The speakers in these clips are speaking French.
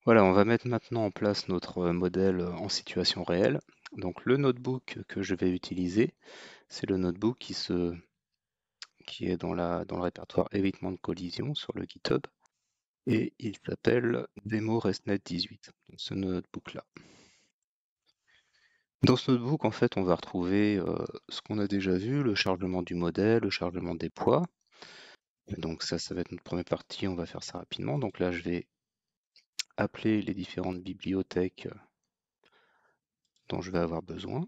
Voilà, on va mettre maintenant en place notre modèle en situation réelle. Donc le notebook que je vais utiliser, c'est le notebook qui est dans le répertoire évitement de collision sur le GitHub et il s'appelle Demo ResNet 18, donc ce notebook-là. Dans ce notebook, en fait, on va retrouver ce qu'on a déjà vu, le chargement du modèle, le chargement des poids. Donc ça va être notre première partie, on va faire ça rapidement. Donc là, je vais appeler les différentes bibliothèques dont je vais avoir besoin.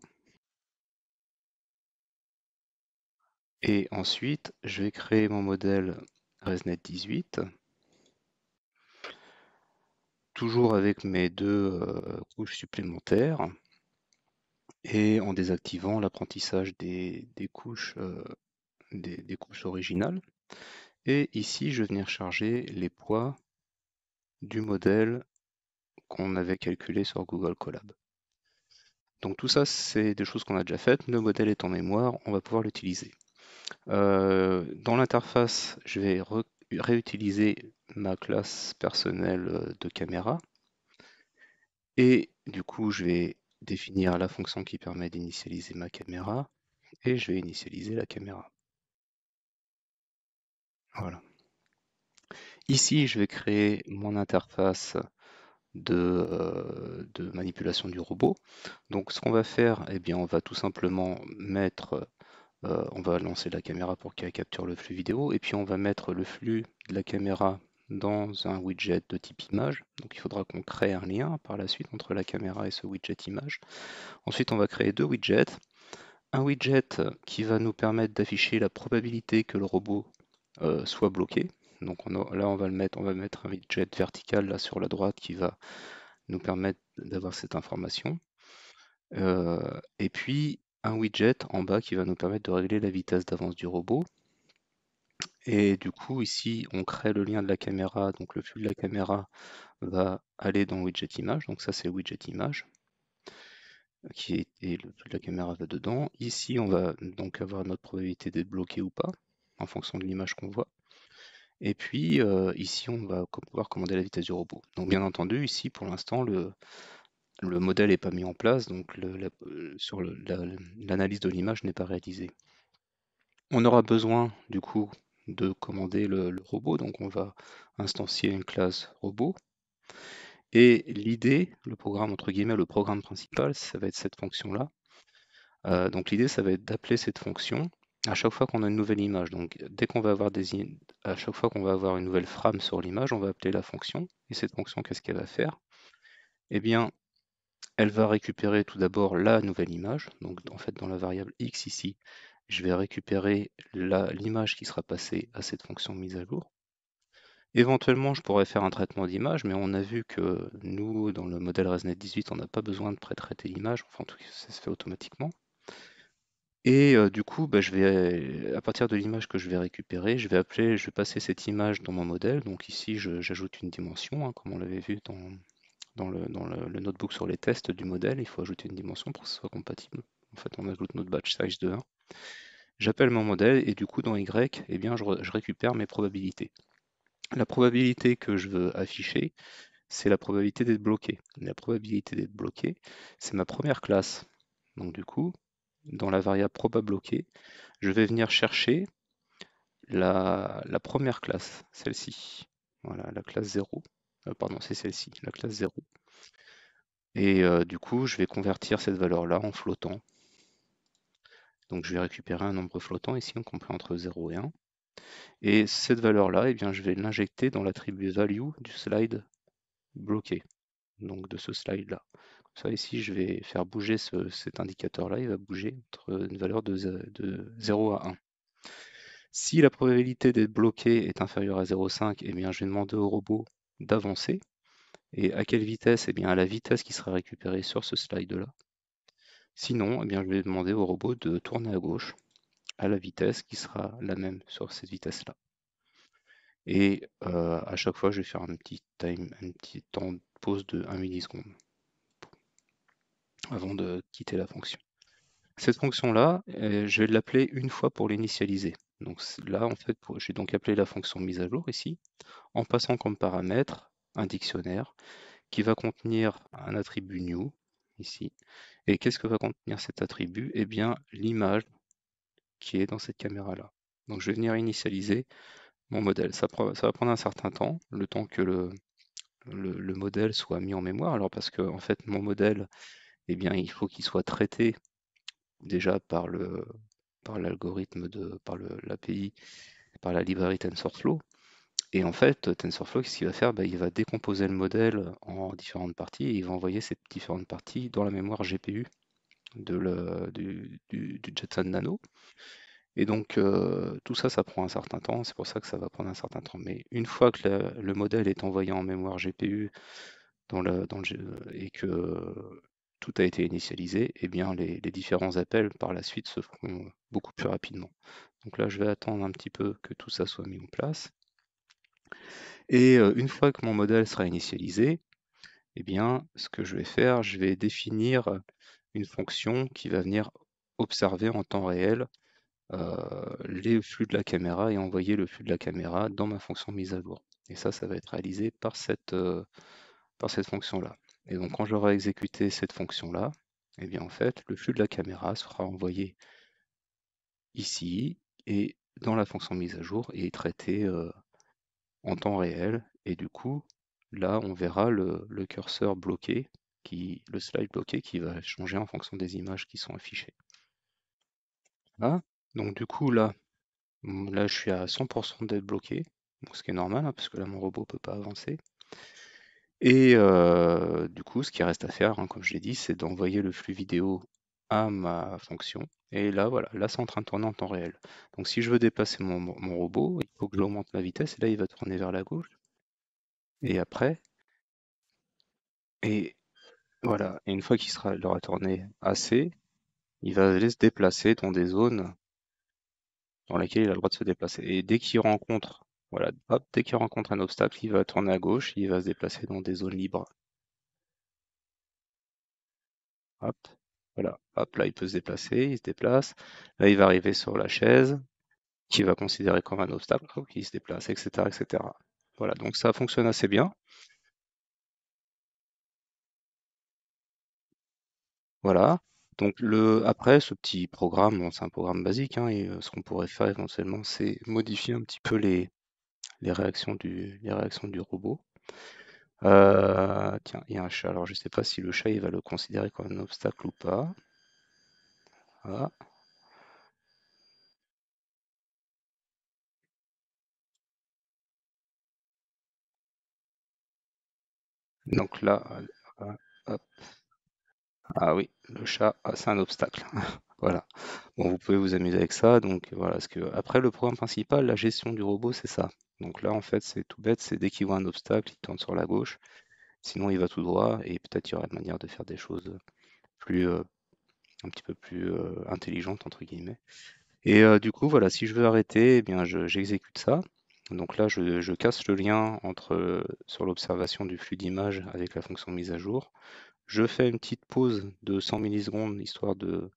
Et ensuite, je vais créer mon modèle ResNet 18, toujours avec mes deux couches supplémentaires et en désactivant l'apprentissage des couches, des couches originales. Et ici, je vais venir charger les poids du modèle qu'on avait calculé sur Google Colab. Donc tout ça, c'est des choses qu'on a déjà faites. Le modèle est en mémoire, on va pouvoir l'utiliser. Dans l'interface, je vais réutiliser ma classe personnelle de caméra. Et du coup, je vais définir la fonction qui permet d'initialiser ma caméra. Et je vais initialiser la caméra. Voilà. Ici, je vais créer mon interface de manipulation du robot. Donc ce qu'on va faire, eh bien, on va tout simplement mettre, on va lancer la caméra pour qu'elle capture le flux vidéo, et puis on va mettre le flux de la caméra dans un widget de type image. Donc il faudra qu'on crée un lien par la suite entre la caméra et ce widget image. Ensuite, on va créer deux widgets. Un widget qui va nous permettre d'afficher la probabilité que le robot soit bloqué. Donc là, on va mettre un widget vertical là sur la droite qui va nous permettre d'avoir cette information. Et puis un widget en bas qui va nous permettre de régler la vitesse d'avance du robot. Et du coup, ici, on crée le lien de la caméra. Donc le flux de la caméra va aller dans widget image. Donc ça, c'est le widget image. Et le flux de la caméra va dedans. Ici, on va donc avoir notre probabilité d'être bloqué ou pas, en fonction de l'image qu'on voit. Et puis ici, on va pouvoir commander la vitesse du robot. Donc bien entendu, ici, pour l'instant, le modèle n'est pas mis en place, donc l'analyse de l'image n'est pas réalisée. On aura besoin du coup de commander le robot, donc on va instancier une classe robot. Et l'idée, le programme entre guillemets, le programme principal, ça va être cette fonction-là. Donc l'idée, ça va être d'appeler cette fonction à chaque fois qu'on a une nouvelle image. Donc dès qu'on va avoir à chaque fois qu'on va avoir une nouvelle frame sur l'image, on va appeler la fonction. Et cette fonction, qu'est-ce qu'elle va faire? Eh bien, elle va récupérer tout d'abord la nouvelle image. Donc en fait, dans la variable x ici, je vais récupérer l'image qui sera passée à cette fonction mise à jour. Éventuellement, je pourrais faire un traitement d'image, mais on a vu que nous, dans le modèle ResNet 18, on n'a pas besoin de pré-traiter l'image. Enfin, en tout cas, ça se fait automatiquement. Et du coup, bah, à partir de l'image que je vais récupérer, je vais passer cette image dans mon modèle. Donc ici, j'ajoute une dimension, hein, comme on l'avait vu dans le notebook sur les tests du modèle. Il faut ajouter une dimension pour que ce soit compatible. En fait, on ajoute notre batch size de 1. J'appelle mon modèle et du coup, dans Y, eh bien, je récupère mes probabilités. La probabilité que je veux afficher, c'est la probabilité d'être bloqué. La probabilité d'être bloqué, c'est ma première classe. Donc du coup, dans la variable proba_bloqué, je vais venir chercher la première classe, celle-ci. Voilà, la classe 0. Pardon, c'est celle-ci, la classe 0. Et du coup, je vais convertir cette valeur-là en flottant. Donc je vais récupérer un nombre flottant ici, compris entre 0 et 1. Et cette valeur-là, eh bien, je vais l'injecter dans l'attribut value du slide bloqué, donc de ce slide-là. Ça ici, je vais faire bouger cet indicateur-là, il va bouger entre une valeur de 0 à 1. Si la probabilité d'être bloqué est inférieure à 0,5, eh bien, je vais demander au robot d'avancer. Et à quelle vitesse? Eh bien, à la vitesse qui sera récupérée sur ce slide-là. Sinon, eh bien, je vais demander au robot de tourner à gauche à la vitesse qui sera la même sur cette vitesse-là. Et à chaque fois, je vais faire un petit temps de pause de 1 milliseconde avant de quitter la fonction. Cette fonction-là, je vais l'appeler une fois pour l'initialiser. Donc là, en fait, je vais donc appeler la fonction mise à jour ici, en passant comme paramètre un dictionnaire qui va contenir un attribut new, ici. Et qu'est-ce que va contenir cet attribut? Eh bien, l'image qui est dans cette caméra-là. Donc je vais venir initialiser mon modèle. Ça va prendre un certain temps, le temps que le modèle soit mis en mémoire. Alors parce que en fait, mon modèle, eh bien, il faut qu'il soit traité déjà par l'algorithme l'API, par la librairie TensorFlow. Et en fait, TensorFlow, qu'est-ce qu'il va faire? Il va décomposer le modèle en différentes parties et il va envoyer ces différentes parties dans la mémoire GPU du Jetson Nano. Et donc, tout ça, ça prend un certain temps, c'est pour ça que ça va prendre un certain temps. Mais une fois que le modèle est envoyé en mémoire GPU et que tout a été initialisé, eh bien, les différents appels par la suite se feront beaucoup plus rapidement. Donc là, je vais attendre un petit peu que tout ça soit mis en place. Et une fois que mon modèle sera initialisé, eh bien, ce que je vais faire, je vais définir une fonction qui va venir observer en temps réel les flux de la caméra et envoyer le flux de la caméra dans ma fonction mise à jour. Et ça va être réalisé par cette fonction-là. Et donc quand j'aurai exécuté cette fonction-là, eh bien en fait, le flux de la caméra sera envoyé ici et dans la fonction mise à jour et traité en temps réel. Et du coup, là, on verra le curseur bloqué, le slide bloqué qui va changer en fonction des images qui sont affichées. Là, donc du coup, là, je suis à 100% d'être bloqué, ce qui est normal, hein, parce que là, mon robot ne peut pas avancer. Et du coup, ce qui reste à faire, hein, comme je l'ai dit, c'est d'envoyer le flux vidéo à ma fonction. Et là, voilà, là, c'est en train de tourner en temps réel. Donc, si je veux déplacer mon robot, il faut que j'augmente la vitesse, et là, il va tourner vers la gauche. Et après, et voilà, et une fois il aura tourné assez, il va aller se déplacer dans des zones dans lesquelles il a le droit de se déplacer. Et dès qu'il rencontre, voilà, hop, dès qu'il rencontre un obstacle, il va tourner à gauche, il va se déplacer dans des zones libres. Hop, voilà, hop, là il peut se déplacer, il se déplace. Là il va arriver sur la chaise, qu'il va considérer comme un obstacle, hop, il se déplace, etc., etc. Voilà, donc ça fonctionne assez bien. Voilà. Donc après, ce petit programme, bon, c'est un programme basique, hein, et ce qu'on pourrait faire éventuellement, c'est modifier un petit peu les réactions du robot. Tiens, il y a un chat. Alors, je ne sais pas si le chat, il va le considérer comme un obstacle ou pas. Voilà. Donc là, hop. Ah oui, le chat, c'est un obstacle. Voilà. Bon, vous pouvez vous amuser avec ça. Donc voilà, après le programme principal, la gestion du robot, c'est ça. Donc là, en fait, c'est tout bête, c'est dès qu'il voit un obstacle, il tourne sur la gauche. Sinon, il va tout droit et peut-être il y aura une manière de faire des choses plus, un petit peu plus intelligentes, entre guillemets. Et du coup, voilà, si je veux arrêter, eh bien, j'exécute ça. Donc là, je casse le lien sur l'observation du flux d'image avec la fonction mise à jour. Je fais une petite pause de 100 millisecondes, histoire que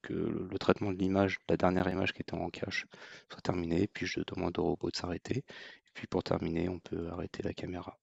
le traitement de l'image, la dernière image qui était en cache, soit terminé. Puis je demande au robot de s'arrêter. Et puis pour terminer, on peut arrêter la caméra.